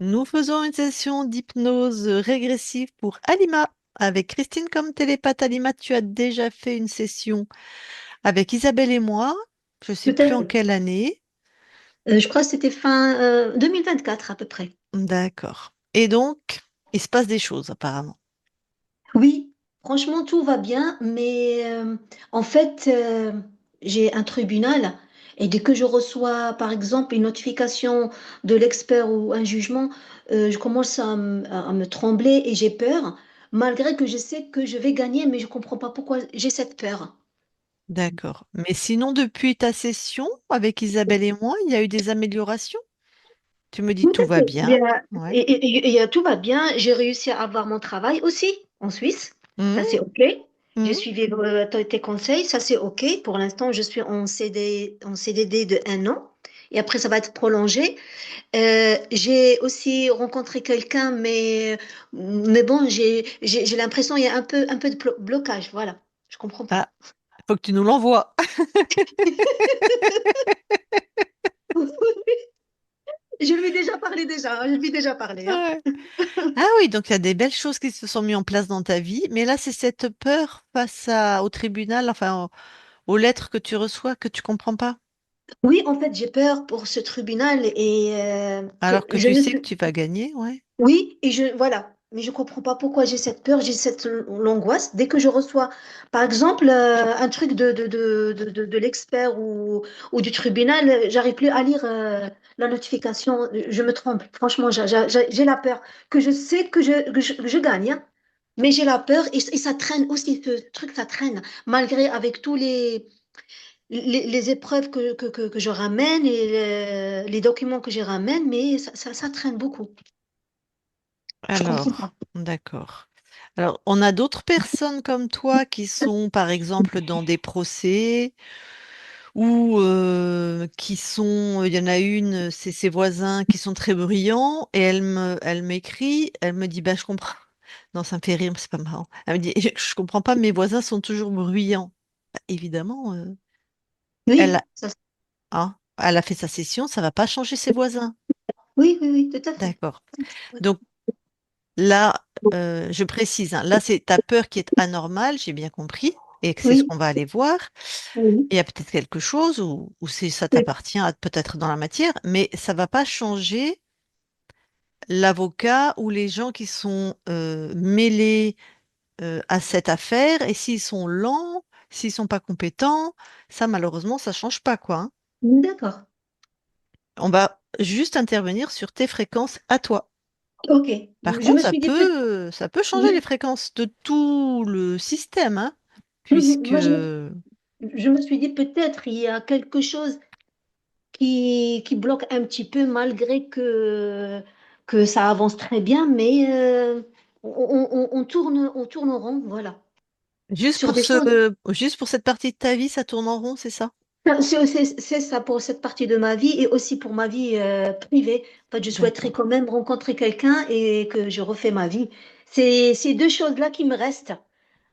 Nous faisons une session d'hypnose régressive pour Alima. Avec Christine comme télépathe, Alima, tu as déjà fait une session avec Isabelle et moi. Je ne sais plus en Peut-être, quelle année. je crois que c'était fin 2024 à peu près. D'accord. Et donc, il se passe des choses apparemment. Oui, franchement, tout va bien, mais en fait, j'ai un tribunal et dès que je reçois, par exemple, une notification de l'expert ou un jugement, je commence à me trembler et j'ai peur, malgré que je sais que je vais gagner, mais je ne comprends pas pourquoi j'ai cette peur. D'accord. Mais sinon, depuis ta session avec Isabelle et moi, il y a eu des améliorations. Tu me dis Tout tout à va fait. bien. Ouais. Tout va bien. J'ai réussi à avoir mon travail aussi en Suisse. Ça, Mhm, c'est OK. J'ai mhm. suivi tes conseils. Ça, c'est OK. Pour l'instant, je suis en CDD de 1 an. Et après, ça va être prolongé. J'ai aussi rencontré quelqu'un, mais bon, j'ai l'impression qu'il y a un peu de blocage. Voilà. Je comprends pas. Ah, faut que tu nous l'envoies. Je lui ai déjà parlé déjà. Je lui ai déjà parlé, hein. Ouais. Ah oui, donc il y a des belles choses qui se sont mises en place dans ta vie, mais là, c'est cette peur au tribunal, enfin, aux lettres que tu reçois que tu comprends pas, Oui, en fait, j'ai peur pour ce tribunal et alors que je tu me sais suis... que tu vas gagner, ouais. Oui, et voilà. Mais je comprends pas pourquoi j'ai cette peur, j'ai cette l'angoisse. Dès que je reçois, par exemple, un truc de l'expert ou du tribunal, j'arrive plus à lire la notification. Je me trompe. Franchement, j'ai la peur que je sais que je gagne, hein. Mais j'ai la peur et ça traîne aussi, ce truc, ça traîne. Malgré avec tous les épreuves que je ramène et les documents que je ramène, mais ça traîne beaucoup. Je comprends pas. Alors, d'accord. Alors, on a d'autres personnes comme toi qui sont, par exemple, dans des procès ou il y en a une, c'est ses voisins qui sont très bruyants et elle m'écrit, elle me dit, bah, je comprends. Non, ça me fait rire, mais c'est pas marrant. Elle me dit, je comprends pas, mes voisins sont toujours bruyants. Bah, évidemment, elle, Oui, a- hein, elle a fait sa session, ça va pas changer ses voisins. oui, oui, oui, tout à fait. D'accord. Donc là, je précise, hein, là, c'est ta peur qui est anormale, j'ai bien compris, et que c'est ce Oui, qu'on va aller voir. oui, Il y a peut-être quelque chose ou ça oui. t'appartient peut-être dans la matière, mais ça va pas changer l'avocat ou les gens qui sont mêlés à cette affaire. Et s'ils sont lents, s'ils sont pas compétents, ça malheureusement, ça change pas, quoi, hein. D'accord. On va juste intervenir sur tes fréquences à toi. Ok. Par Je contre, me suis dit peut-être. ça peut changer les fréquences de tout le système, hein, puisque Moi, je me suis dit peut-être il y a quelque chose qui bloque un petit peu malgré que ça avance très bien, mais on tourne en rond, voilà. Sur des choses. juste pour cette partie de ta vie, ça tourne en rond, c'est ça? C'est ça pour cette partie de ma vie et aussi pour ma vie privée. En fait, je souhaiterais D'accord. quand même rencontrer quelqu'un et que je refais ma vie. C'est ces deux choses-là qui me restent.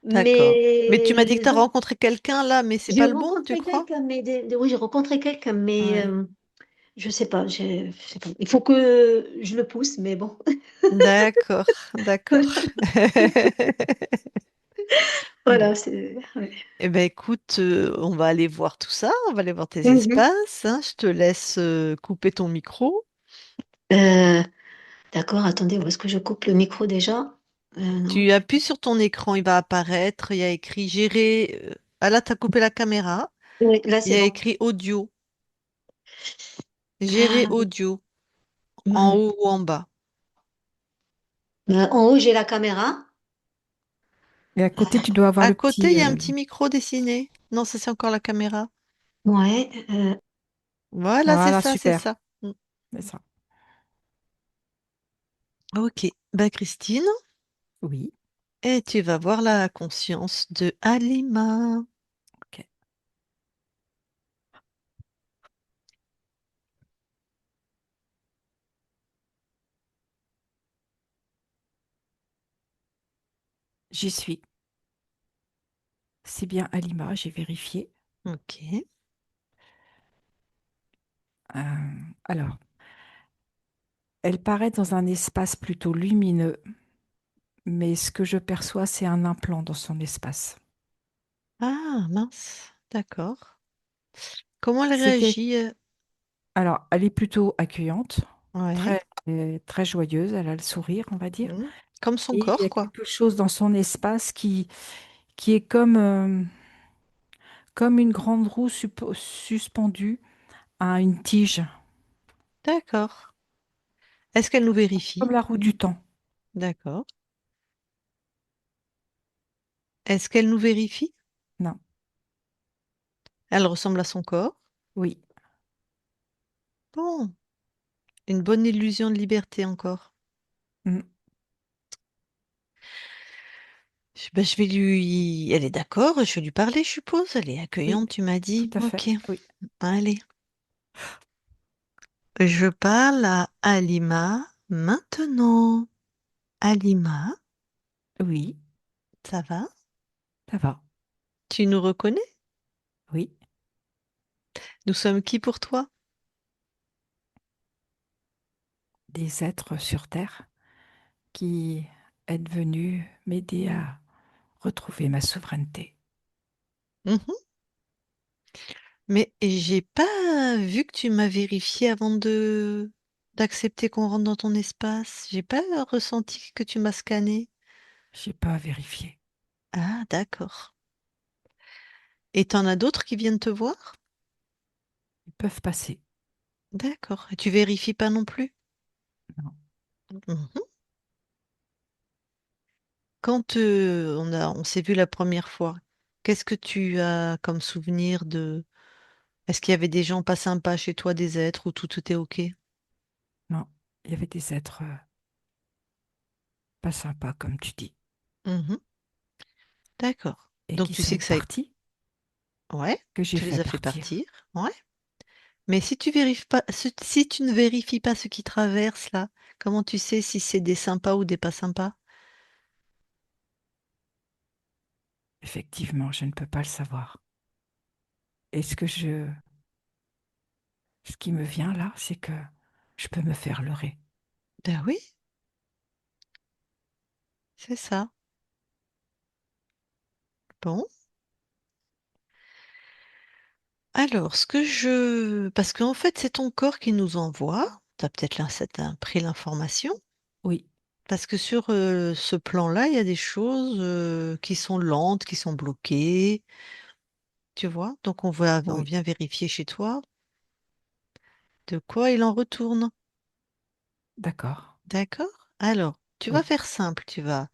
D'accord. Mais tu Mais m'as dit que tu as les autres, rencontré quelqu'un là, mais c'est j'ai pas le bon, tu rencontré crois? quelqu'un, oui, j'ai rencontré quelqu'un, mais Ouais. je sais pas, je sais pas. Il faut que je le pousse, mais bon. D'accord, d'accord. Bon. Voilà, c'est. Ouais. Eh ben écoute, on va aller voir tout ça, on va aller voir tes Mhm. espaces, hein. Je te laisse couper ton micro. Euh, d'accord, attendez, où est-ce que je coupe le micro déjà? Non. Tu appuies sur ton écran, il va apparaître, il y a écrit gérer. Ah là, tu as coupé la caméra. Oui, là, Il y c'est a bon. écrit audio. Gérer Ah, audio, en mhm. haut ou en bas. En haut, j'ai la caméra. Et à côté, tu dois avoir À le côté, petit. il y a un petit micro dessiné. Non, ça c'est encore la caméra. Ouais. Voilà, c'est Voilà, ça, c'est super. ça. Mm. C'est ça. Ok, ben Christine, Oui. et tu vas voir la conscience de Alima. Ok. J'y suis. C'est bien Alima, j'ai vérifié. Ok. Euh, alors, Elle paraît dans un espace plutôt lumineux, mais ce que je perçois, c'est un implant dans son espace. Ah, mince, d'accord. Comment elle C'était, réagit? alors, elle est plutôt accueillante, Ouais. très, très joyeuse, elle a le sourire, on va dire. Mm. Comme son Et il y corps, a quoi. quelque chose dans son espace qui est comme une grande roue suspendue à une tige, D'accord. Est-ce qu'elle nous vérifie? comme la roue du temps. D'accord. Est-ce qu'elle nous vérifie? Non, Elle ressemble à son corps. oui, Bon, une bonne illusion de liberté encore. mm, Je vais lui... Elle est d'accord, je vais lui parler, je suppose. Elle est oui, accueillante, tu m'as tout dit. à fait, Ok, oui, allez. Je parle à Alima maintenant. Alima, oui, ça va? ça va, Tu nous reconnais? oui. Nous sommes qui pour toi? Des êtres sur Terre qui est venu m'aider à retrouver ma souveraineté. Mhm. Mais j'ai pas vu que tu m'as vérifié avant de d'accepter qu'on rentre dans ton espace. J'ai pas ressenti que tu m'as scanné. J'ai pas vérifié. Ah, d'accord. Et t'en as d'autres qui viennent te voir? Ils peuvent passer. D'accord. Et tu vérifies pas non plus? Non. Mhm. Quand on s'est vu la première fois, qu'est-ce que tu as comme souvenir de... Est-ce qu'il y avait des gens pas sympas chez toi, des êtres, où tout était OK? Non, il y avait des êtres pas sympas, comme tu dis, Mhm. D'accord. et Donc qui tu sais sont que ça... partis, Ouais, que j'ai tu les fait as fait partir. partir. Ouais. Mais si tu vérifies pas, si tu ne vérifies pas ce qui traverse là, comment tu sais si c'est des sympas ou des pas sympas? Effectivement, je ne peux pas le savoir. Et ce qui me vient là, c'est que je peux me faire leurrer. Ben oui, c'est ça. Bon. Alors, parce qu'en fait, c'est ton corps qui nous envoie. Tu as peut-être pris l'information. Oui, Parce que sur ce plan-là, il y a des choses qui sont lentes, qui sont bloquées. Tu vois? Donc, on oui, vient vérifier chez toi de quoi il en retourne. d'accord. D'accord? Alors, tu vas Oui, faire simple. Tu vas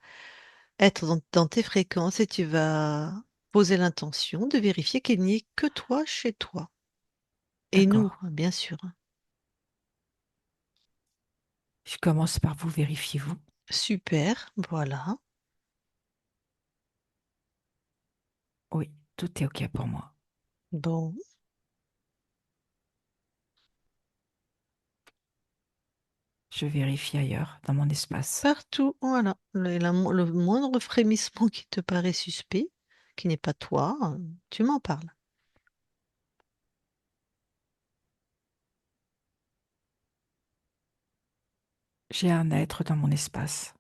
être dans tes fréquences et tu vas poser l'intention de vérifier qu'il n'y ait que toi chez toi. Et nous, d'accord. bien sûr. Je commence par vous vérifier, vous. Super, voilà. Oui, tout est OK pour moi. Bon, Je vérifie ailleurs, dans mon espace. partout, voilà. Le moindre frémissement qui te paraît suspect, qui n'est pas toi, tu m'en parles. J'ai un être dans mon espace.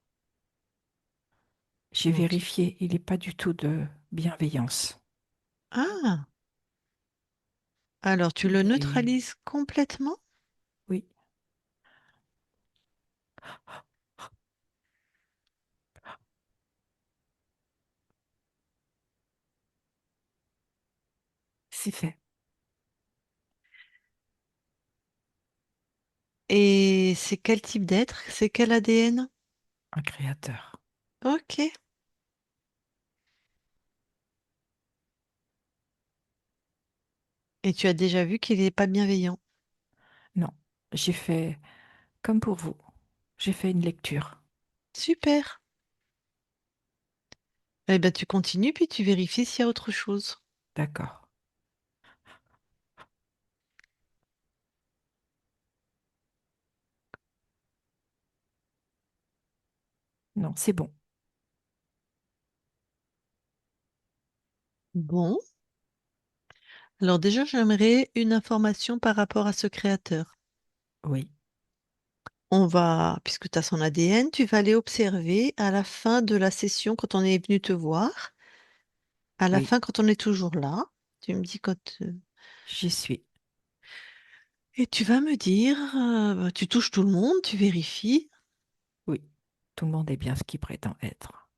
J'ai Bon, vérifié, il n'est pas du tout de bienveillance. ah, alors tu le Il est... neutralises complètement? Oui, c'est fait. Et c'est quel type d'être? C'est quel ADN? Un créateur. Ok. Et tu as déjà vu qu'il n'est pas bienveillant. Non, j'ai fait comme pour vous. J'ai fait une lecture. Super. Eh ben, tu continues, puis tu vérifies s'il y a autre chose. D'accord. Non, c'est bon. Bon. Alors déjà, j'aimerais une information par rapport à ce créateur. Oui, puisque tu as son ADN, tu vas aller observer à la fin de la session quand on est venu te voir, à la Oui, fin quand on est toujours là. Tu me dis j'y suis. et tu vas me dire, bah, tu touches tout le monde, tu vérifies, Oui, tout le monde est bien ce qu'il prétend être.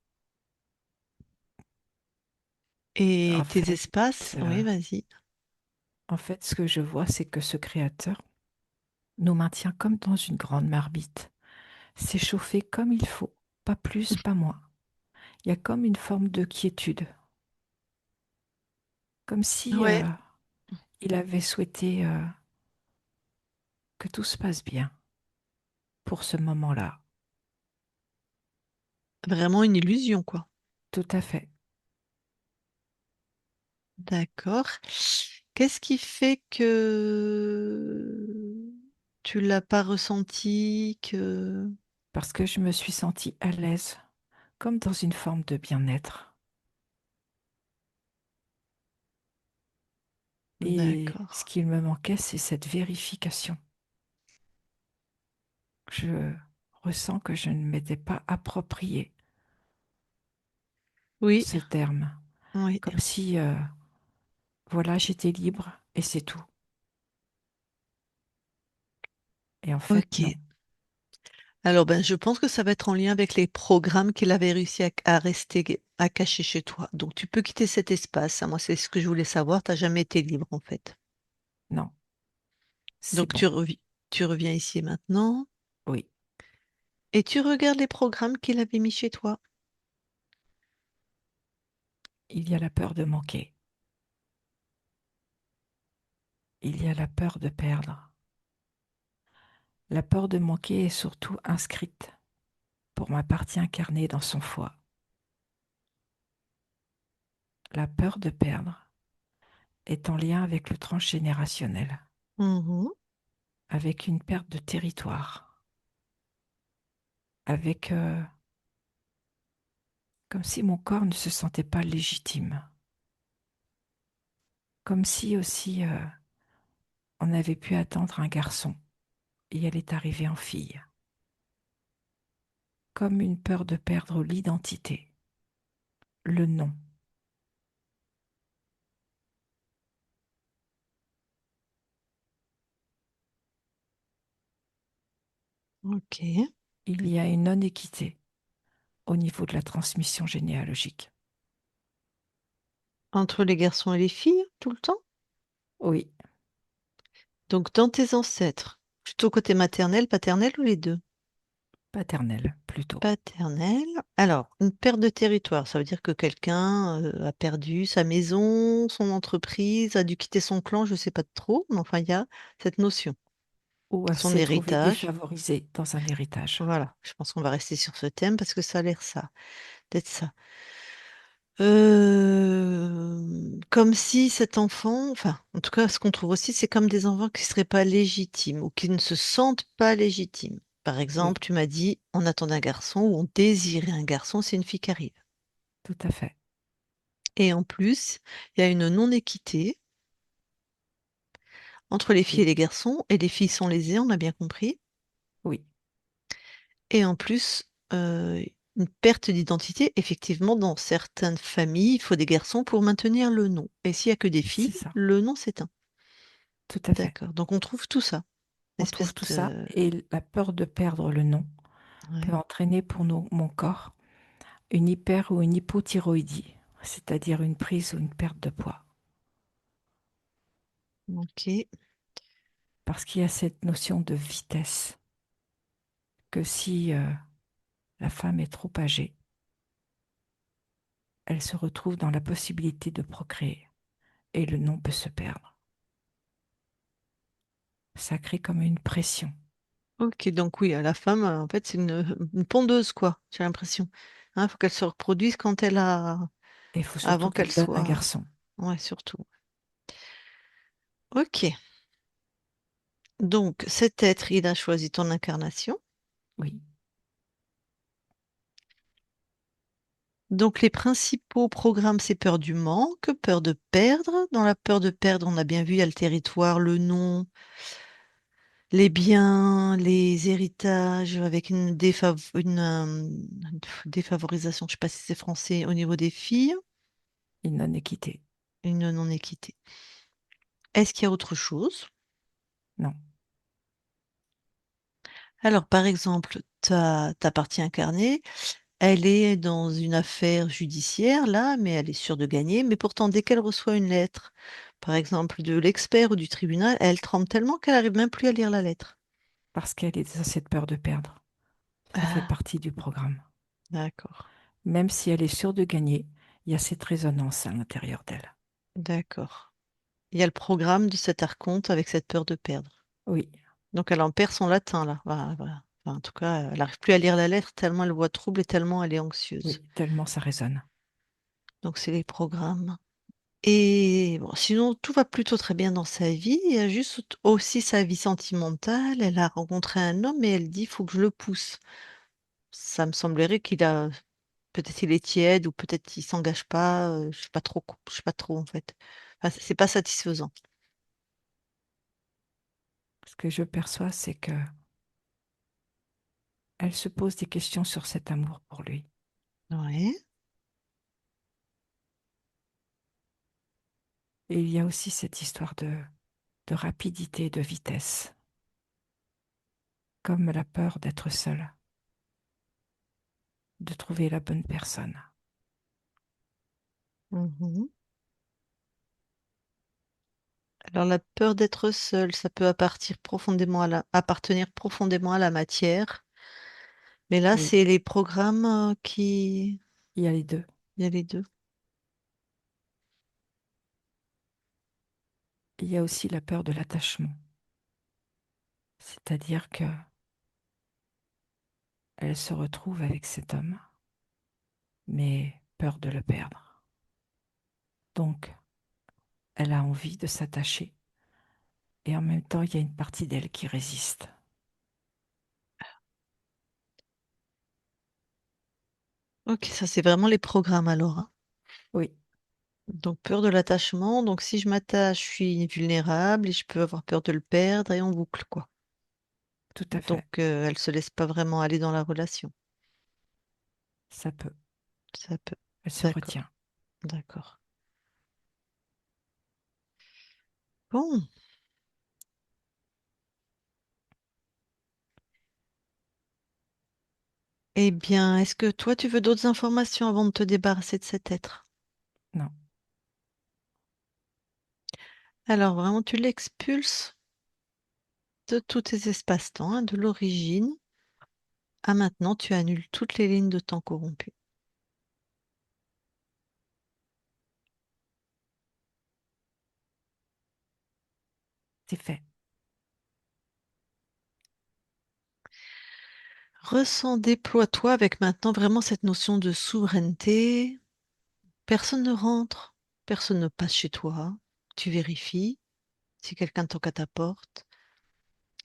et En tes fait, espaces, euh, oui, vas-y. en fait, ce que je vois, c'est que ce créateur nous maintient comme dans une grande marmite, s'échauffer comme il faut, pas plus, pas moins. Il y a comme une forme de quiétude, comme si Ouais, il avait souhaité que tout se passe bien pour ce moment-là. vraiment une illusion, quoi. Tout à fait. D'accord. Qu'est-ce qui fait que tu l'as pas ressenti que... Parce que je me suis sentie à l'aise, comme dans une forme de bien-être. Et ce D'accord. qu'il me manquait, c'est cette vérification. Je ressens que je ne m'étais pas approprié Oui, ce terme, oui. comme si, voilà, j'étais libre et c'est tout. Et en fait, Ok. non, Alors, ben, je pense que ça va être en lien avec les programmes qu'il avait réussi à rester, à cacher chez toi. Donc, tu peux quitter cet espace. Moi, c'est ce que je voulais savoir. Tu n'as jamais été libre, en fait. non, c'est Donc, bon. tu reviens ici et maintenant Oui, et tu regardes les programmes qu'il avait mis chez toi. il y a la peur de manquer, il y a la peur de perdre. La peur de manquer est surtout inscrite pour ma partie incarnée dans son foie. La peur de perdre est en lien avec le transgénérationnel, Mhm. avec une perte de territoire, avec comme si mon corps ne se sentait pas légitime, comme si aussi on avait pu attendre un garçon et elle est arrivée en fille, comme une peur de perdre l'identité, le nom. Ok. Il y a une non-équité au niveau de la transmission généalogique. Entre les garçons et les filles, tout le temps? Oui, Donc, dans tes ancêtres, plutôt côté maternel, paternel ou les deux? paternelle plutôt. Paternel. Alors, une perte de territoire, ça veut dire que quelqu'un a perdu sa maison, son entreprise, a dû quitter son clan, je ne sais pas trop, mais enfin, il y a cette notion. Ou elle Son s'est trouvée héritage. défavorisée dans un héritage. Voilà, je pense qu'on va rester sur ce thème parce que ça a l'air ça, peut-être ça. Comme si cet enfant, enfin, en tout cas, ce qu'on trouve aussi, c'est comme des enfants qui ne seraient pas légitimes ou qui ne se sentent pas légitimes. Par Oui, exemple, tu m'as dit, on attendait un garçon ou on désirait un garçon, c'est une fille qui arrive. tout à fait. Et en plus, il y a une non-équité entre les filles et Oui, les garçons, et les filles sont lésées, on a bien compris. oui, Et en plus, une perte d'identité, effectivement, dans certaines familles, il faut des garçons pour maintenir le nom. Et s'il n'y a que des c'est filles, ça, le nom s'éteint. tout à fait. D'accord. Donc on trouve tout ça. Une On trouve espèce tout ça de... et la peur de perdre le nom peut Ouais. entraîner pour mon corps une hyper ou une hypothyroïdie, c'est-à-dire une prise ou une perte de poids. Ok. Parce qu'il y a cette notion de vitesse, que si la femme est trop âgée, elle se retrouve dans la possibilité de procréer et le nom peut se perdre. Ça crée comme une pression. Ok, donc oui, la femme, en fait, c'est une pondeuse, quoi, j'ai l'impression. Il faut qu'elle se reproduise quand elle a... Et il faut avant surtout qu'elle qu'elle donne un soit... garçon. Ouais, surtout. Ok. Donc cet être, il a choisi ton incarnation. Oui, Donc les principaux programmes, c'est peur du manque, peur de perdre. Dans la peur de perdre, on a bien vu, il y a le territoire, le nom, les biens, les héritages avec une défavorisation, je ne sais pas si c'est français, au niveau des filles, Une non-équité. une non-équité. Est-ce qu'il y a autre chose? Non. Alors, par exemple, ta partie incarnée, elle est dans une affaire judiciaire, là, mais elle est sûre de gagner. Mais pourtant, dès qu'elle reçoit une lettre, par exemple, de l'expert ou du tribunal, elle tremble tellement qu'elle n'arrive même plus à lire la lettre. Parce qu'elle a cette peur de perdre. Ça fait Ah, partie du programme. d'accord, Même si elle est sûre de gagner, il y a cette résonance à l'intérieur d'elle. d'accord. Il y a le programme de cet archonte avec cette peur de perdre. Oui, Donc, elle en perd son latin, là. Voilà, voilà. Enfin, en tout cas, elle n'arrive plus à lire la lettre tellement elle voit trouble et tellement elle est anxieuse. oui, tellement ça résonne. Donc, c'est les programmes. Et bon, sinon, tout va plutôt très bien dans sa vie. Il y a juste aussi sa vie sentimentale. Elle a rencontré un homme et elle dit, il faut que je le pousse. Ça me semblerait qu'il a, peut-être il est tiède ou peut-être il s'engage pas. Je sais pas trop en fait. Enfin, c'est pas satisfaisant. Ce que je perçois, c'est que elle se pose des questions sur cet amour pour lui. Ouais. Et il y a aussi cette histoire de rapidité, de vitesse, comme la peur d'être seule, de trouver la bonne personne. Mhm. Alors la peur d'être seul, ça peut appartenir profondément à la matière. Mais là, Oui, c'est les programmes qui... il y a les deux. Il y a les deux. Il y a aussi la peur de l'attachement, c'est-à-dire que elle se retrouve avec cet homme, mais peur de le perdre. Donc, elle a envie de s'attacher, et en même temps, il y a une partie d'elle qui résiste. Ok, ça c'est vraiment les programmes alors, hein. Oui, Donc peur de l'attachement. Donc si je m'attache, je suis vulnérable et je peux avoir peur de le perdre et on boucle quoi. tout à Donc fait, elle se laisse pas vraiment aller dans la relation. ça peut. Ça peut. Elle se D'accord, retient. d'accord. Bon, eh bien, est-ce que toi tu veux d'autres informations avant de te débarrasser de cet être? Non, Alors vraiment, tu l'expulses de tous tes espaces-temps, hein, de l'origine à maintenant, tu annules toutes les lignes de temps corrompues. c'est fait. Ressens, déploie-toi avec maintenant vraiment cette notion de souveraineté. Personne ne rentre, personne ne passe chez toi. Tu vérifies si quelqu'un toque à ta porte.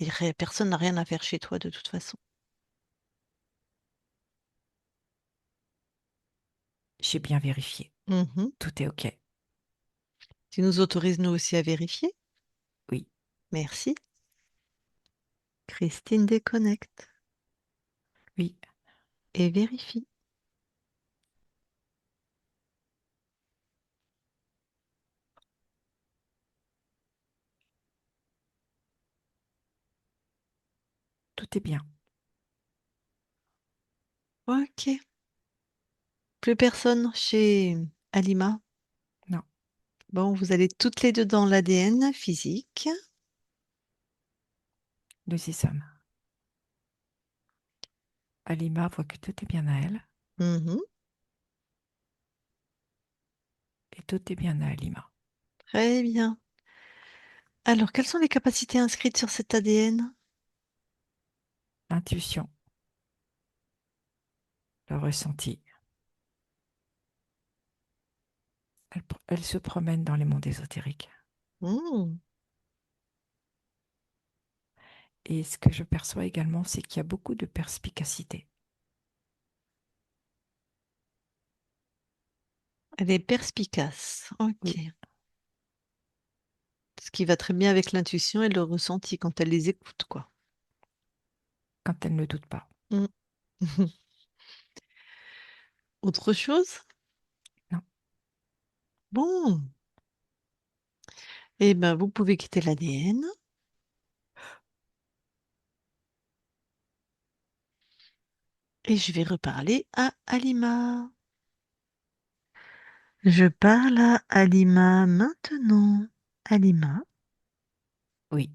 Et personne n'a rien à faire chez toi de toute façon. J'ai bien vérifié. Mhm. Tout est OK. Tu nous autorises nous aussi à vérifier? Oui, Merci. Christine déconnecte oui, et vérifie. tout est bien. Ok. Plus personne chez Alima. Non, Bon, vous allez toutes les deux dans l'ADN physique. nous y sommes. Alima voit que tout est bien à elle Mhm. et tout est bien à Alima. Très bien. Alors, quelles sont les capacités inscrites sur cet ADN? Intuition, le ressenti. Elle se promène dans les mondes ésotériques. Hmm. Et ce que je perçois également, c'est qu'il y a beaucoup de perspicacité. Elle est perspicace. Ok. Oui, Ce qui va très bien avec l'intuition et le ressenti quand elle les écoute, quoi. quand elle ne doute pas. Mm. Autre chose? Non, Bon, eh ben, vous pouvez quitter l'ADN et je vais reparler à Alima. Je parle à Alima maintenant. Alima, oui,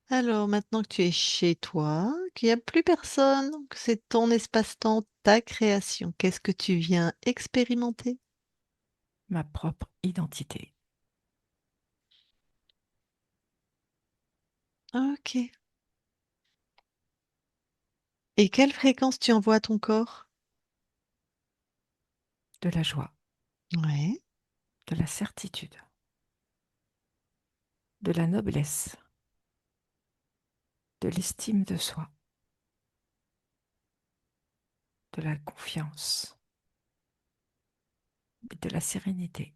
alors maintenant que tu es chez toi, qu'il n'y a plus personne, que c'est ton espace-temps, ta création, qu'est-ce que tu viens expérimenter? ma propre identité. Ok. Et quelle fréquence tu envoies à ton corps? De la joie, Ouais. de la certitude, de la noblesse, de l'estime de soi, de la confiance et de la sérénité.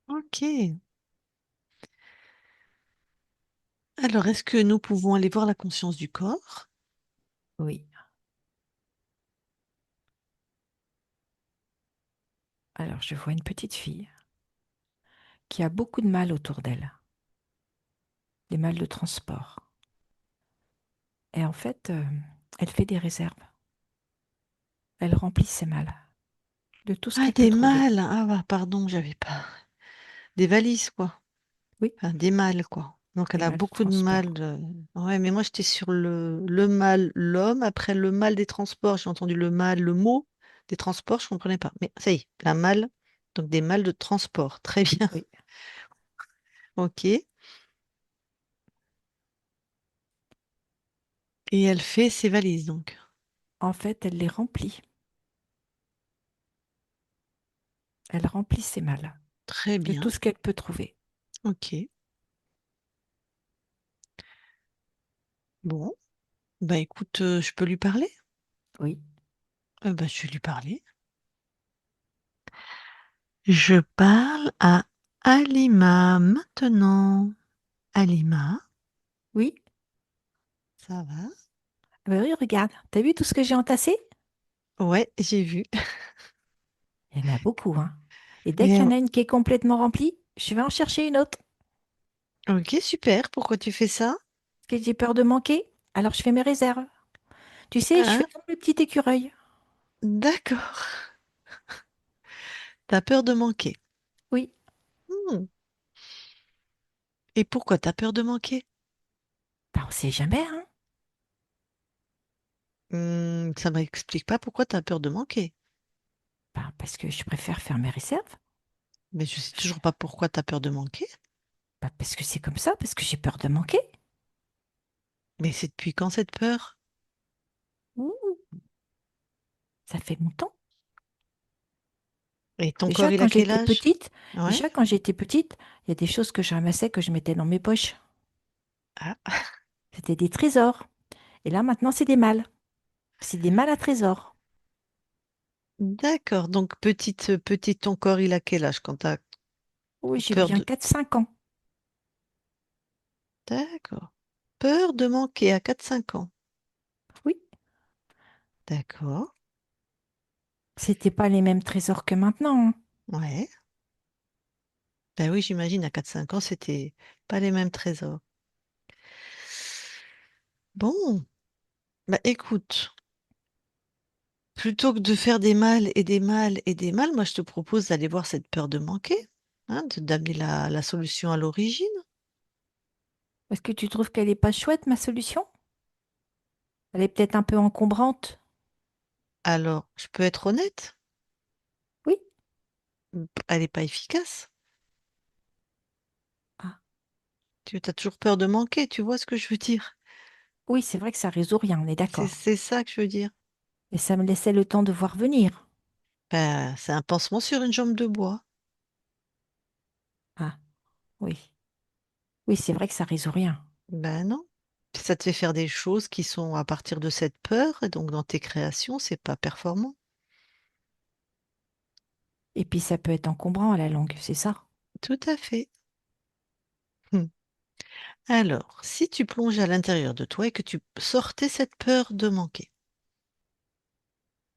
Ok. Alors, est-ce que nous pouvons aller voir la conscience du corps? Oui. Alors, je vois une petite fille qui a beaucoup de mal autour d'elle, des mal de transport. Et en fait, elle fait des réserves. Elle remplit ses malles de tout ce Ah, qu'elle peut des trouver. mâles. Ah, bah, pardon, j'avais pas. Des valises, quoi. Oui, Enfin, des mâles, quoi. Donc, des elle a malles de beaucoup de mal. transport. Ouais, mais moi, j'étais sur le mâle, l'homme. Après, le mâle des transports, j'ai entendu le mâle, le mot des transports, je comprenais pas. Mais ça y est, la mâle. Donc, des mâles de transport. Très bien. Oui. Ok. Et elle fait ses valises, donc. En fait, elle les remplit. Elle remplit ses malles Très de tout bien. ce qu'elle peut trouver. Ok. Bon. Bah, écoute, je peux lui parler? Oui, Bah, je vais lui parler. Je parle à Alima maintenant. Alima, oui. ça va? Ah bah oui, regarde, t'as vu tout ce que j'ai entassé? Ouais, j'ai vu. Il y en a beaucoup, hein. Et dès Mais qu'il y en a une qui est complètement remplie, je vais en chercher une autre. ok, super. Pourquoi tu fais ça? Parce que j'ai peur de manquer, alors je fais mes réserves. Tu sais, je Hein? fais comme le petit écureuil. D'accord. T'as peur de manquer. Oui, Hmm. Et pourquoi t'as peur de manquer? bah on sait jamais, hein. Ça m'explique pas pourquoi t'as peur de manquer. Bah, parce que je préfère faire mes réserves. Mais je sais Je- toujours pas pourquoi t'as peur de manquer. Bah, parce que c'est comme ça, parce que j'ai peur de manquer. Mais c'est depuis quand cette peur? Ouh, ça fait longtemps. Et ton corps, il a quel âge? Ouais. Déjà quand j'étais petite, il y a des choses que je ramassais que je mettais dans mes poches. Ah, C'était des trésors. Et là, maintenant, c'est des malles. C'est des malles à trésors. d'accord. Donc petite, ton corps, il a quel âge quand t'as Oui, j'ai peur bien de... 4 5 ans. D'accord. Peur de manquer à 4 5 ans. Oui, D'accord. c'était pas les mêmes trésors que maintenant, hein. Ouais. Ben oui, j'imagine, à 4 5 ans, c'était pas les mêmes trésors. Bon, bah écoute, plutôt que de faire des mâles et des mâles et des mâles, moi je te propose d'aller voir cette peur de manquer, hein, d'amener la solution à l'origine. Est-ce que tu trouves qu'elle est pas chouette, ma solution? Elle est peut-être un peu encombrante. Alors, je peux être honnête, Oui. elle n'est pas efficace. Ah, Tu as toujours peur de manquer, tu vois ce que je veux dire? oui, c'est vrai que ça résout rien, on est C'est d'accord. c'est ça que je veux dire. Mais ça me laissait le temps de voir venir. Ben, c'est un pansement sur une jambe de bois. Ah, oui. Oui, c'est vrai que ça résout rien. Ben non. Ça te fait faire des choses qui sont à partir de cette peur, et donc dans tes créations, c'est pas performant. Et puis ça peut être encombrant à la longue, c'est ça. Tout à fait. Hmm. Alors, si tu plonges à l'intérieur de toi et que tu sortais cette peur de manquer.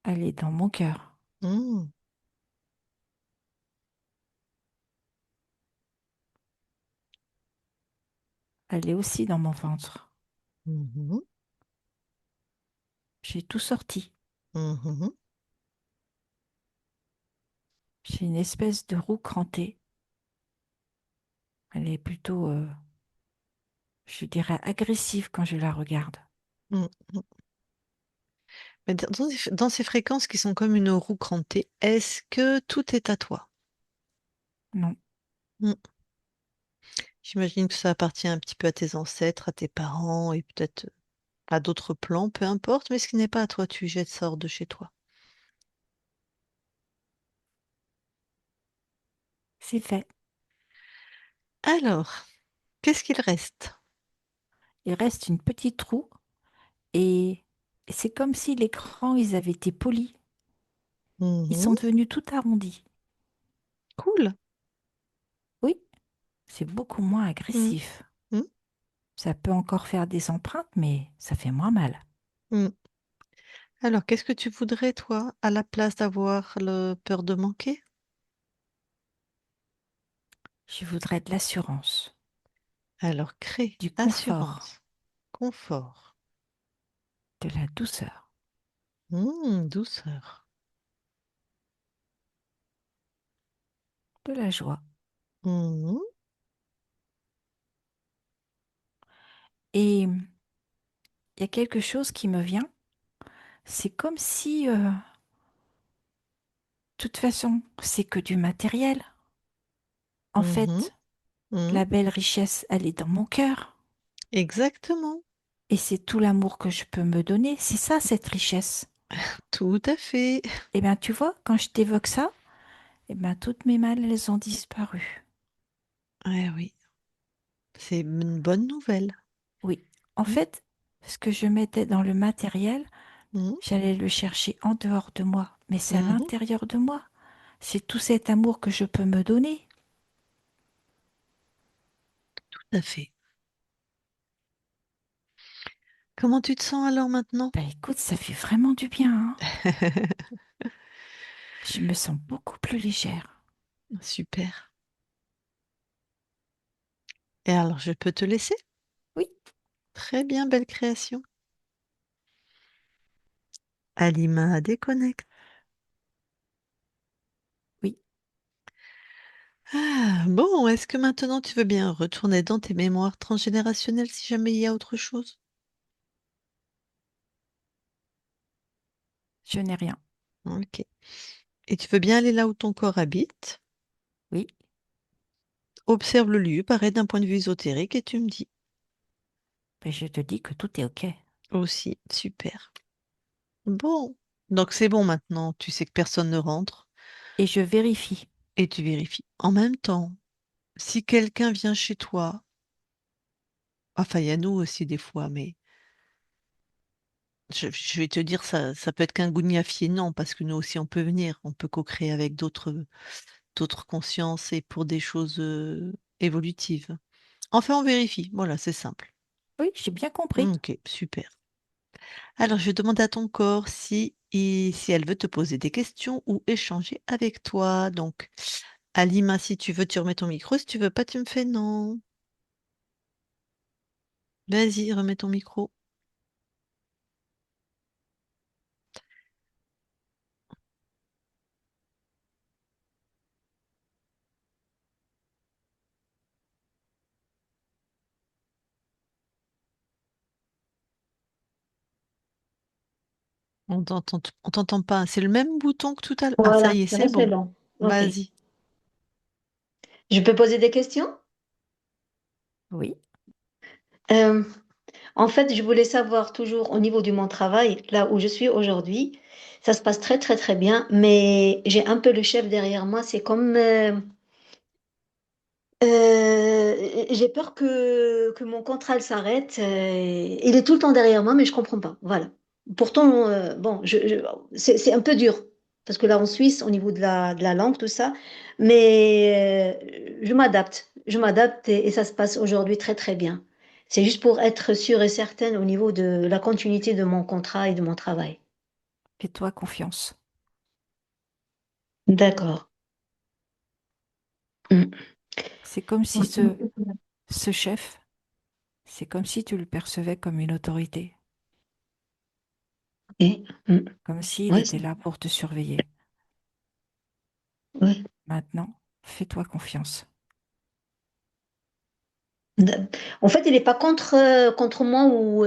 Elle est dans mon cœur. Hmm. Elle est aussi dans mon ventre. Mhm. J'ai tout sorti. Mhm. J'ai une espèce de roue crantée. Elle est plutôt, je dirais, agressive quand je la regarde. Mhm. Mais dans ces fréquences qui sont comme une roue crantée, est-ce que tout est à toi? Non, Hmm. J'imagine que ça appartient un petit peu à tes ancêtres, à tes parents et peut-être à d'autres plans, peu importe, mais ce qui n'est pas à toi, tu jettes ça hors de chez toi. c'est fait. Alors, qu'est-ce qu'il reste? Il reste une petite roue et c'est comme si les crans, ils avaient été polis. Ils Mhm. sont devenus tout arrondis. Cool. Oui, c'est beaucoup moins Mm, agressif. mm, Ça peut encore faire des empreintes, mais ça fait moins mal. mm. Alors, qu'est-ce que tu voudrais, toi, à la place d'avoir le peur de manquer? Je voudrais de l'assurance, Alors, crée, du confort, assurance, confort, de la douceur, douceur. de la joie. Mhm, Et il y a quelque chose qui me vient. C'est comme si, de toute façon, c'est que du matériel. En mhm, fait, mm. la belle richesse, elle est dans mon cœur. Exactement, Et c'est tout l'amour que je peux me donner. C'est ça, cette richesse. tout à fait. Eh bien, tu vois, quand je t'évoque ça, eh bien, toutes mes malles, elles ont disparu. Eh oui, c'est une bonne nouvelle. Oui. En Mm, fait, ce que je mettais dans le matériel, mm, j'allais le chercher en dehors de moi. Mais c'est à mhm, l'intérieur de moi. C'est tout cet amour que je peux me donner. tout à fait. Comment tu te sens alors maintenant? Bah écoute, ça fait vraiment du bien, hein. Je me sens beaucoup plus légère. Super. Et alors, je peux te laisser? Oui, Très bien, belle création. Alima déconnecte. oui, Ah, bon, est-ce que maintenant tu veux bien retourner dans tes mémoires transgénérationnelles si jamais il y a autre chose? je n'ai rien. Ok. Et tu veux bien aller là où ton corps habite? Oui, Observe le lieu, pareil d'un point de vue ésotérique, et tu me dis. mais je te dis que tout est OK. Aussi, super. Bon. Donc c'est bon maintenant, tu sais que personne ne rentre Et je vérifie. et tu vérifies. En même temps, si quelqu'un vient chez toi, enfin il y a nous aussi des fois, mais je vais te dire ça peut être qu'un gougnafier, non, parce que nous aussi on peut venir, on peut co-créer avec d'autres consciences et pour des choses évolutives. Enfin, on vérifie, voilà, c'est simple. Oui, j'ai bien compris. Ok, super. Alors, je demande à ton corps si elle veut te poser des questions ou échanger avec toi. Donc, Alima, si tu veux, tu remets ton micro. Si tu veux pas, tu me fais non. Vas-y, remets ton micro. On t'entend pas. C'est le même bouton que tout à l'heure. Ah, ça Voilà, y est, c'est c'est resté bon. long. OK. Vas-y. Je peux poser des questions? Oui, Euh, En fait, je voulais savoir toujours au niveau de mon travail, là où je suis aujourd'hui, ça se passe très très très bien, mais j'ai un peu le chef derrière moi. C'est comme j'ai peur que mon contrat s'arrête. Il est tout le temps derrière moi, mais je comprends pas. Voilà. Pourtant, bon, c'est un peu dur, parce que là, en Suisse, au niveau de la langue, tout ça, mais je m'adapte. Je m'adapte et ça se passe aujourd'hui très, très bien. C'est juste pour être sûre et certaine au niveau de la continuité de mon contrat et de mon travail. Fais-toi confiance. D'accord. Mm. C'est comme si ce chef, c'est comme si tu le percevais comme une autorité, Ok. Mm. comme s'il Ouais, était là pour te surveiller. ouais. Maintenant, fais-toi confiance. En fait, il n'est pas contre moi ou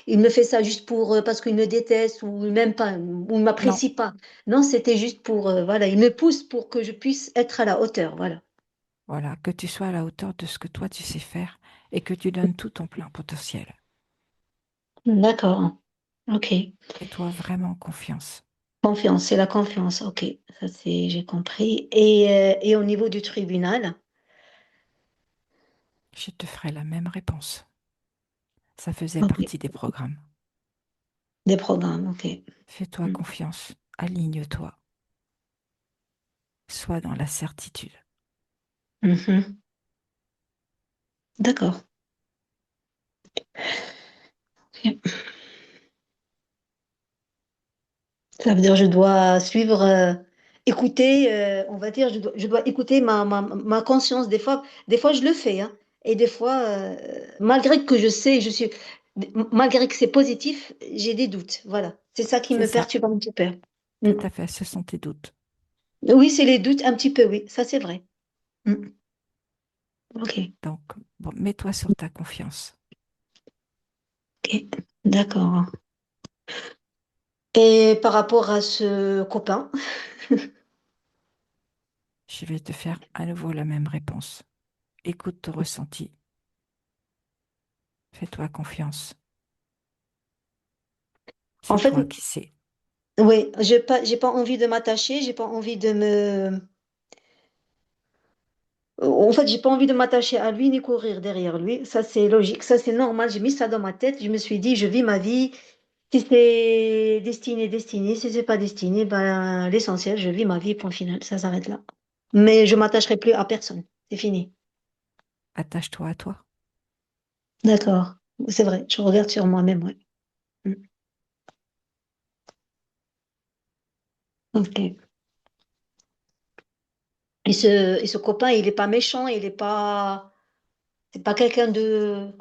il me fait ça juste pour parce qu'il me déteste ou même pas ou il Non, m'apprécie pas. Non, c'était juste pour voilà, il me pousse pour que je puisse être à la hauteur. Voilà. voilà, que tu sois à la hauteur de ce que toi tu sais faire et que tu donnes tout ton plein potentiel. D'accord. Ok. Fais-toi vraiment confiance. Confiance, c'est la confiance. Ok. Ça c'est j'ai compris. Et au niveau du tribunal, Je te ferai la même réponse. Ça faisait ok. partie des programmes. Des programmes. Ok. Fais-toi confiance, aligne-toi, sois dans la certitude. Mhm. D'accord. Ok. Ça veut dire je dois suivre, écouter, on va dire, je dois écouter ma conscience. Des fois, je le fais, hein. Et des fois, malgré que je sais, malgré que c'est positif, j'ai des doutes. Voilà. C'est ça qui C'est me ça, perturbe un petit peu. Mm. tout à fait, ce sont tes doutes. Oui, c'est les doutes un petit peu, oui. Ça, c'est vrai. Mm. Ok. Donc, bon, mets-toi sur ta confiance. Ok. D'accord. Et par rapport à ce copain, Je vais te faire à nouveau la même réponse. Écoute ton ressenti, fais-toi confiance. en C'est fait, toi qui sais. oui, j'ai pas envie de m'attacher, j'ai pas envie de me En fait, j'ai pas envie de m'attacher à lui ni courir derrière lui. Ça, c'est logique. Ça, c'est normal. J'ai mis ça dans ma tête. Je me suis dit, je vis ma vie. Si c'est destiné, destiné. Si c'est pas destiné, ben, l'essentiel, je vis ma vie, point final. Ça s'arrête là. Mais je m'attacherai plus à personne. C'est fini. Attache-toi à toi. D'accord. C'est vrai. Je regarde sur moi-même, ouais. Mm. Ok. Et ce copain, il est pas méchant. Il est pas, c'est pas quelqu'un de.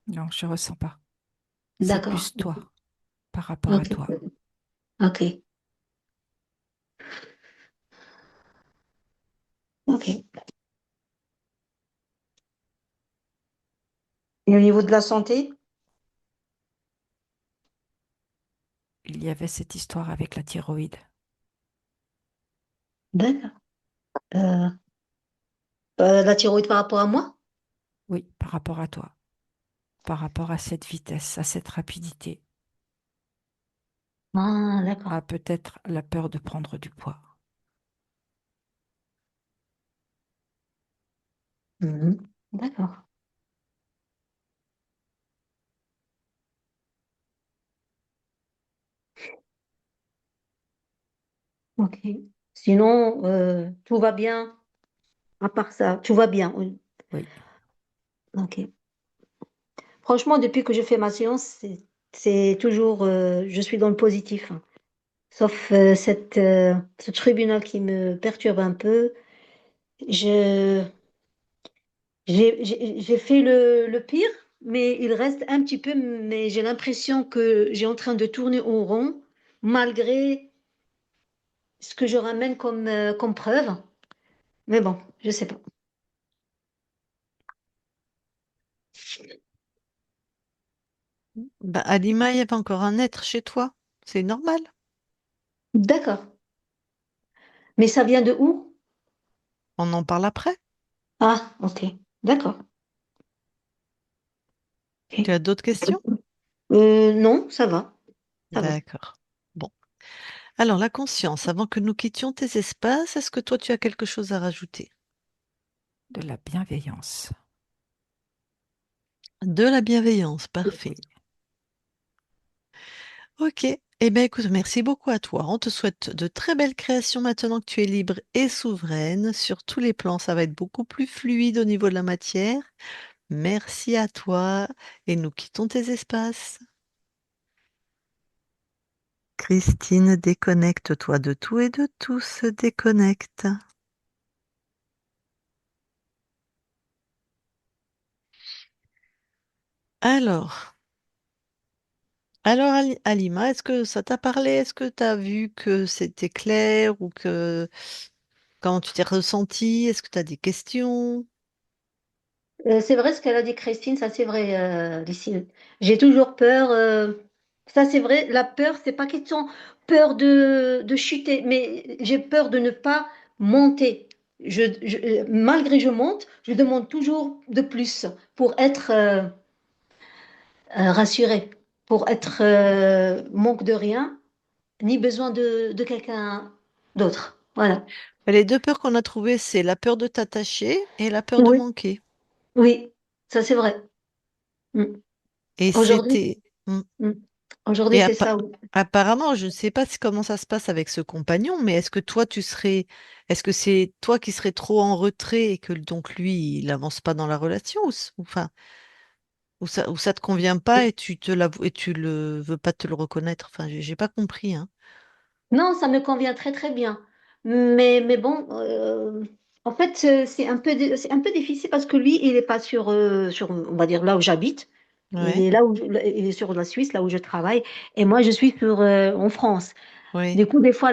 Non, je ressens pas. C'est D'accord. plus toi par rapport à Ok. toi. Ok. Ok. Et au niveau de la santé? Il y avait cette histoire avec la thyroïde. D'accord. Euh, la thyroïde par rapport à moi? Oui, par rapport à toi, par rapport à cette vitesse, à cette rapidité, Ah, d'accord. à peut-être la peur de prendre du poids. Mhm. D'accord. Ok. Sinon, tout va bien. À part ça, tout va bien. Oui. Oui, Ok. Franchement, depuis que je fais ma séance, c'est toujours, je suis dans le positif, hein. Sauf ce tribunal qui me perturbe un peu. Je, j'ai fait le pire, mais il reste un petit peu, mais j'ai l'impression que j'ai en train de tourner en rond, malgré ce que je ramène comme preuve. Mais bon, je sais pas. Bah, à Lima, il y avait encore un être chez toi. C'est normal. D'accord. Mais ça vient de où? On en parle après. Ah, ok. D'accord. Tu Ok. as d'autres questions? Non, ça va. Ça va. D'accord. Bon. Alors, la conscience, avant que nous quittions tes espaces, est-ce que toi, tu as quelque chose à rajouter? de la bienveillance. De la bienveillance, parfait. Ok. Eh bien, écoute, merci beaucoup à toi. On te souhaite de très belles créations maintenant que tu es libre et souveraine. Sur tous les plans, ça va être beaucoup plus fluide au niveau de la matière. Merci à toi et nous quittons tes espaces. Christine, déconnecte-toi de tout et de tous. Déconnecte. Alors, Alima, est-ce que ça t'a parlé? Est-ce que tu as vu que c'était clair ou que comment tu t'es ressenti? Est-ce que tu as des questions? C'est vrai ce qu'elle a dit Christine, ça c'est vrai, Lucille. J'ai toujours peur. Ça c'est vrai, la peur, c'est pas question peur de chuter, mais j'ai peur de ne pas monter. Malgré je monte, je demande toujours de plus pour être rassurée, pour être manque de rien, ni besoin de quelqu'un d'autre. Voilà. Les deux peurs qu'on a trouvées, c'est la peur de t'attacher et la peur de Oui, manquer. oui, ça c'est vrai. Mm. Et Aujourd'hui, c'était... Hmm. mm. Aujourd'hui Et c'est ça. Oui. apparemment, je ne sais pas comment ça se passe avec ce compagnon, mais est-ce que toi, tu serais... Est-ce que c'est toi qui serais trop en retrait et que donc lui, il n'avance pas dans la relation enfin, ou ça te convient pas et tu te l'avoues et tu le veux pas te le reconnaître. Enfin, j'ai pas compris, hein. Non, ça me convient très très bien. Mais bon, en fait, c'est un peu difficile parce que lui, il n'est pas sur, on va dire, là où j'habite. Il Ouais, est là où, il est sur la Suisse, là où je travaille. Et moi, je suis en France. oui. Du coup, des fois,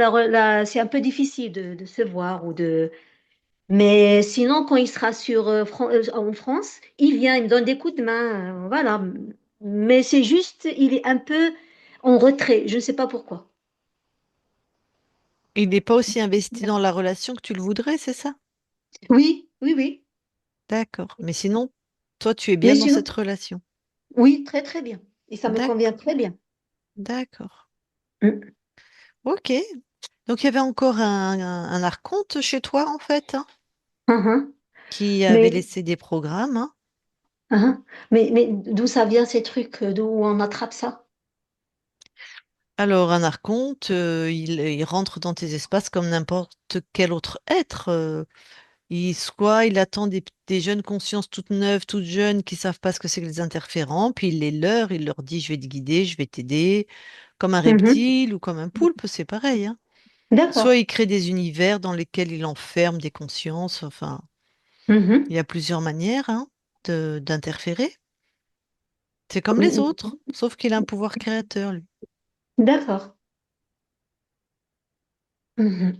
c'est un peu difficile de se voir ou de. Mais sinon, quand il sera en France, il vient, il me donne des coups de main. Voilà. Mais c'est juste, il est un peu en retrait. Je ne sais pas pourquoi. Il n'est pas aussi investi dans la relation que tu le voudrais, c'est ça? Oui, oui, oui. D'accord. Mais sinon, toi, tu es Mais bien dans sinon, cette relation. oui, très très bien. Et ça me convient D'accord. très bien. D'accord. Mm. Ok. Donc, il y avait encore un archonte chez toi, en fait, hein, Mhm. qui avait Mais, laissé des programmes, hein. mhm. Mais d'où ça vient ces trucs, d'où on attrape ça? Alors, un archonte, il rentre dans tes espaces comme n'importe quel autre être. Soit il attend des jeunes consciences toutes neuves, toutes jeunes, qui savent pas ce que c'est que les interférents, puis il leur dit, je vais te guider, je vais t'aider, comme un Mhm. reptile ou comme un poulpe, c'est pareil, hein. Soit D'accord. il crée des univers dans lesquels il enferme des consciences, enfin, Mhm. il y a plusieurs manières, hein, d'interférer. C'est comme les Mm. autres, sauf qu'il a un pouvoir créateur, lui. D'accord. Mhm.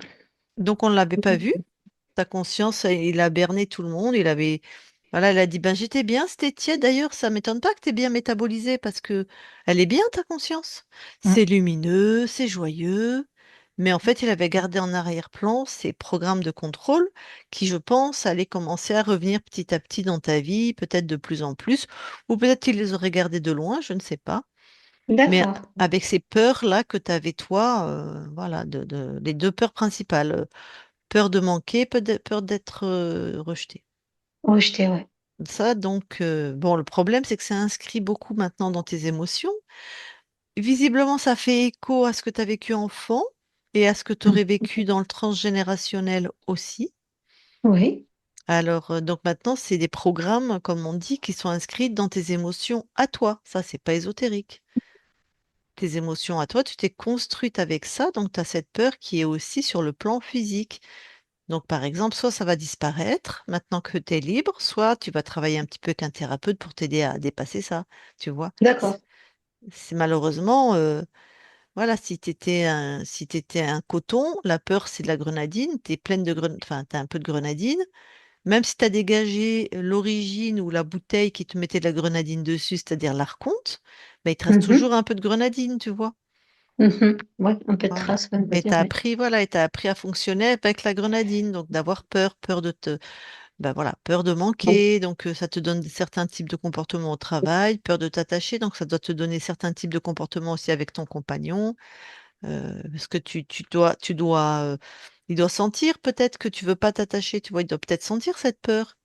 Donc on ne l'avait pas vu. Ta conscience, il a berné tout le monde. Il avait, voilà, elle a dit, ben j'étais bien, c'était tiède. D'ailleurs, ça m'étonne pas que tu aies bien métabolisé parce que elle est bien, ta conscience. Mm. C'est lumineux, c'est joyeux. Mais en fait, il avait gardé en arrière-plan ces programmes de contrôle qui, je pense, allaient commencer à revenir petit à petit dans ta vie, peut-être de plus en plus, ou peut-être qu'il les aurait gardés de loin, je ne sais pas. Mais D'accord. avec ces peurs-là que tu avais, toi, voilà, les deux peurs principales. Peur de manquer, peur d'être rejeté. Rejeté, ouais. Ça, donc, bon, le problème, c'est que c'est inscrit beaucoup maintenant dans tes émotions. Visiblement, ça fait écho à ce que tu as vécu enfant et à ce que tu Mm. aurais vécu dans le transgénérationnel aussi. Oui. Alors, donc maintenant, c'est des programmes, comme on dit, qui sont inscrits dans tes émotions à toi. Ça, c'est pas ésotérique. Tes émotions à toi, tu t'es construite avec ça, donc tu as cette peur qui est aussi sur le plan physique. Donc, par exemple, soit ça va disparaître maintenant que tu es libre, soit tu vas travailler un petit peu avec un thérapeute pour t'aider à dépasser ça. Tu vois, D'accord. c'est malheureusement, voilà, si t'étais un coton, la peur, c'est de la grenadine, tu es pleine de enfin, tu un peu de grenadine. Même si tu as dégagé l'origine ou la bouteille qui te mettait de la grenadine dessus, c'est-à-dire l'archonte, mais il te reste Mhm. toujours un peu de grenadine, tu vois. Mhm. Ouais, un peu de Voilà. trace, on va Et dire, ouais. t'as appris à fonctionner avec la grenadine, donc d'avoir peur, peur de te ben voilà, peur de Bon. manquer, donc ça te donne certains types de comportements au travail, peur de t'attacher, donc ça doit te donner certains types de comportements aussi avec ton compagnon, parce que il doit sentir peut-être que tu veux pas t'attacher, tu vois, il doit peut-être sentir cette peur.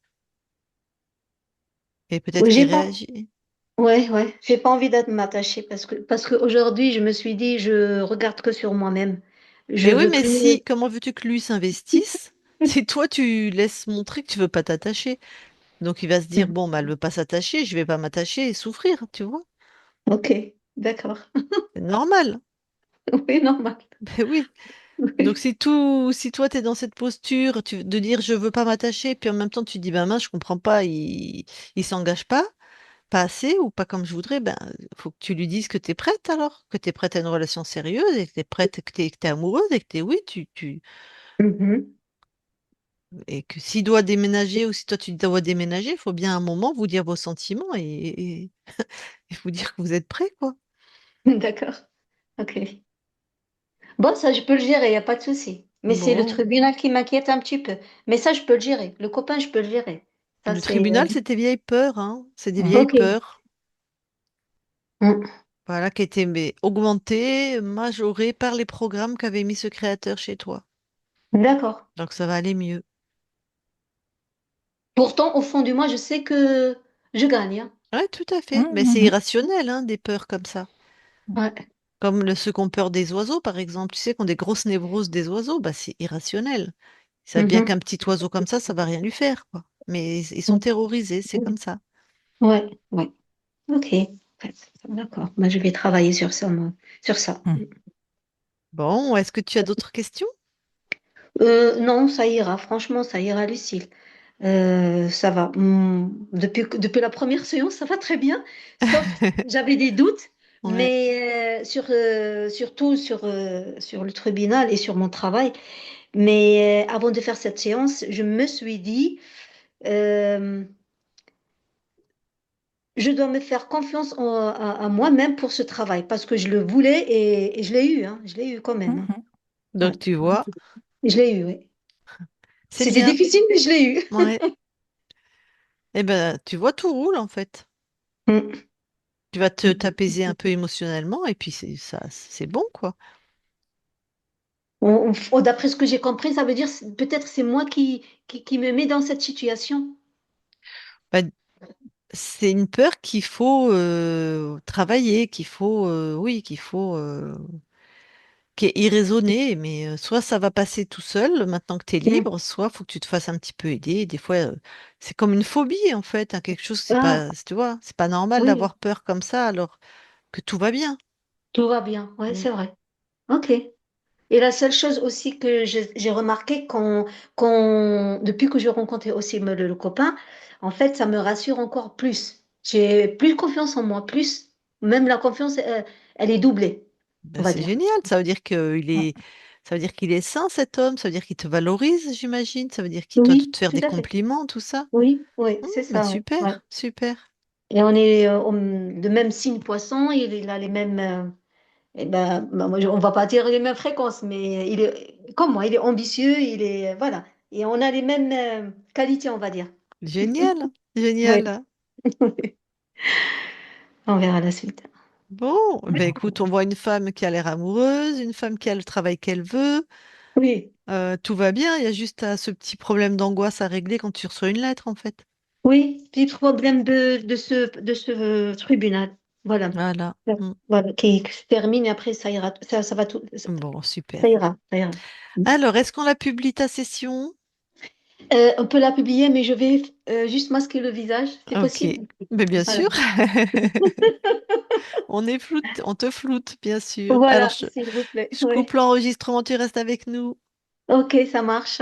Et peut-être Oui, qu'il j'ai pas. réagit. Ouais, ouais. J'ai pas envie d'être m'attacher parce qu'aujourd'hui, je me suis dit, je regarde que sur moi-même. Je Mais oui, veux mais plus. si, comment veux-tu que lui s'investisse si toi tu laisses montrer que tu veux pas t'attacher? Donc il va se dire, bon, bah, elle veut pas s'attacher, je vais pas m'attacher et souffrir, tu vois? Ok, d'accord. C'est normal. Oui, normal. Ben oui. Donc Oui. si toi tu es dans cette posture de dire je veux pas m'attacher, puis en même temps tu dis ben mince, je comprends pas, il s'engage pas assez ou pas comme je voudrais, ben faut que tu lui dises que tu es prête alors, que tu es prête à une relation sérieuse et que tu es prête, que tu es amoureuse et que tu es oui, Mhm. et que s'il doit déménager ou si toi tu dois déménager, il faut bien un moment vous dire vos sentiments et vous dire que vous êtes prêt, quoi. D'accord. Ok. Bon, ça, je peux le gérer, il n'y a pas de souci. Mais c'est le Bon, tribunal qui m'inquiète un petit peu. Mais ça, je peux le gérer. Le copain, je peux le gérer. Ça, le c'est. tribunal, c'est tes vieilles peurs, hein. C'est des vieilles Ok. peurs. Mm. Voilà, qui était mais, augmenté, majoré par les programmes qu'avait mis ce créateur chez toi. D'accord. Donc ça va aller mieux. Pourtant, au fond de moi, je sais que je gagne, hein. Oui, tout à fait. Mais c'est Mhm. irrationnel, hein, des peurs comme ça. Ouais. Comme ceux qui ont peur des oiseaux, par exemple. Tu sais, qui ont des grosses névroses des oiseaux, bah, c'est irrationnel. Ils savent bien Mhm. qu'un petit oiseau comme ça va rien lui faire, quoi. Mais ils sont terrorisés, c'est comme ça. Ouais, ouais. Ok. D'accord. Moi, je vais travailler sur ça, moi. Sur ça. Mhm. Bon, est-ce que tu as d'autres questions? Non, ça ira. Franchement, ça ira, Lucille. Ça va. Depuis la première séance, ça va très bien. Sauf, j'avais des doutes, Ouais. mais surtout sur le tribunal et sur mon travail. Mais avant de faire cette séance, je me suis dit, euh, je dois me faire confiance à moi-même pour ce travail parce que je le voulais et je l'ai eu, hein. Je l'ai eu quand même, hein. Mhm. Donc tu Ouais. vois, Je l'ai eu, oui. c'est C'était bien. difficile, mais je l'ai eu. Ouais. Eh ben, tu vois, tout roule en fait. Tu vas t'apaiser un peu émotionnellement et puis c'est ça, c'est bon quoi. D'après ce que j'ai compris, ça veut dire peut-être c'est moi qui me mets dans cette situation. Bah, c'est une peur qu'il faut travailler, oui, qui est irraisonnée, mais soit ça va passer tout seul maintenant que tu es Mm. libre, soit faut que tu te fasses un petit peu aider. Des fois, c'est comme une phobie en fait, hein, quelque chose, c'est Ah, pas, tu vois, c'est pas normal oui, d'avoir peur comme ça alors que tout va bien. tout va bien. Ouais, Mm. c'est vrai. Ok. Et la seule chose aussi que j'ai remarqué depuis que j'ai rencontré aussi le copain, en fait, ça me rassure encore plus. J'ai plus confiance en moi, plus. Même la confiance, elle est doublée, on Ben, va c'est dire. génial, ça veut dire qu'il est sain cet homme, ça veut dire qu'il te valorise, j'imagine, ça veut dire qu'il doit Oui, te faire tout des à fait. compliments, tout ça. Oui, oui, c'est Ben ça. Ouais. Ouais. super, super. Et on est de même signe poisson, il a les mêmes. On va pas dire les mêmes fréquences, mais il est comme moi, il est ambitieux, il est voilà, et on a les mêmes qualités, on va dire. Génial, Oui, génial. on verra la suite. Bon, ben écoute, on voit une femme qui a l'air amoureuse, une femme qui a le travail qu'elle veut. Oui, Tout va bien, il y a juste ce petit problème d'angoisse à régler quand tu reçois une lettre, en fait. oui, petit problème de ce tribunal, voilà. Voilà. Mm. Voilà, qui se termine et après ça ira, ça va tout, Bon, ça super. ira, ça ira. Alors, est-ce qu'on la publie ta session? On peut la publier, mais je vais juste masquer le visage, c'est Ok, possible? mais bien Voilà. sûr. On te floute, bien sûr. Alors, Voilà, s'il vous plaît. je coupe Oui. l'enregistrement, tu restes avec nous. Ok, ça marche.